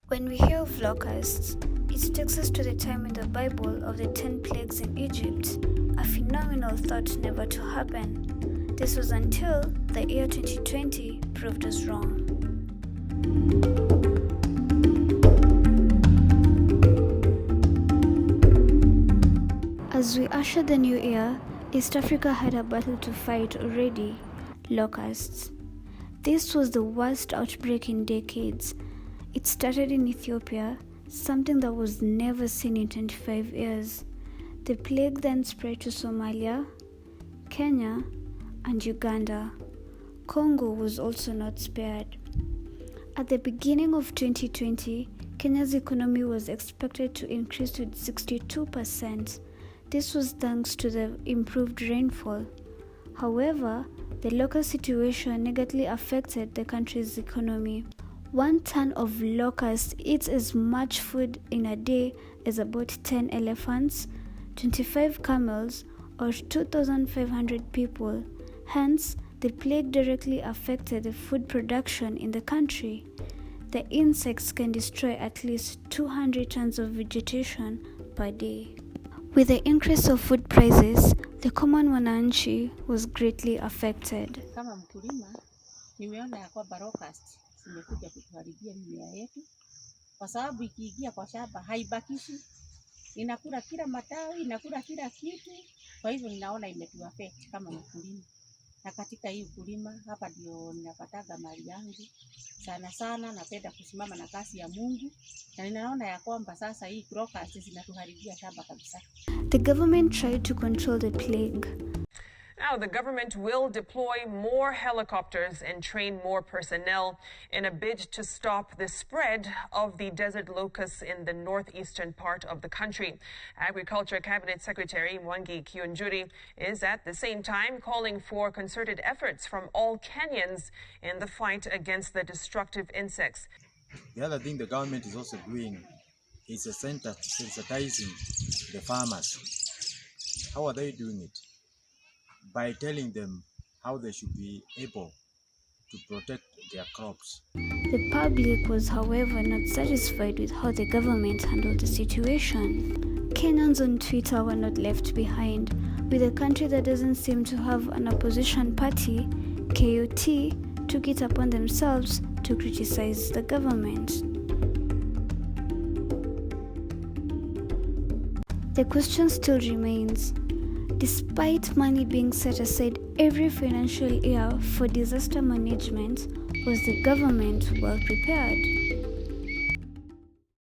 When we hear of locusts, it takes us to the time in the Bible of the 10 plagues in Egypt, a phenomenal thought never to happen. This was until the year 2020 proved us wrong. As we usher the new year, East Africa had a battle to fight already: locusts. This was the worst outbreak in decades. It started in Ethiopia, something that was never seen in 25 years. The plague then spread to Somalia, Kenya, and Uganda. Congo was also not spared. At the beginning of 2020, Kenya's economy was expected to increase to 62%. This was thanks to the improved rainfall. However, the local situation negatively affected the country's economy. 1 ton of locusts eats as much food in a day as about 10 elephants, 25 camels, or 2,500 people. Hence, the plague directly affected the food production in the country. The insects can destroy at least 200 tons of vegetation per day. With the increase of food prices, the common mwananchi was greatly affected. Kama mkulima, nimeona ya kwamba locusts zimekuja kutuharibia mimea yetu, kwa sababu ikiingia kwa shamba haibakishi, inakula kila matawi, inakula kila kitu. Kwa hivyo ninaona imetuaffect kama mkulima. Na katika hii ukulima hapa ndio ninapataga mali yangu. Sana napenda kusimama na kazi ya Mungu, na ninaona ya kwamba sasa hii locusts zinatuharibia shamba kabisa. The government tried to control the plague. Now, the government will deploy more helicopters and train more personnel in a bid to stop the spread of the desert locusts in the northeastern part of the country. Agriculture Cabinet Secretary Mwangi Kiunjuri is at the same time calling for concerted efforts from all Kenyans in the fight against the destructive insects. The other thing the government is also doing is sensitizing the farmers. How are they doing it? By telling them how they should be able to protect their crops. The public was, however, not satisfied with how the government handled the situation. Kenyans on Twitter were not left behind. With a country that doesn't seem to have an opposition party, KOT took it upon themselves to criticize the government. The question still remains: despite money being set aside every financial year for disaster management, was the government well prepared?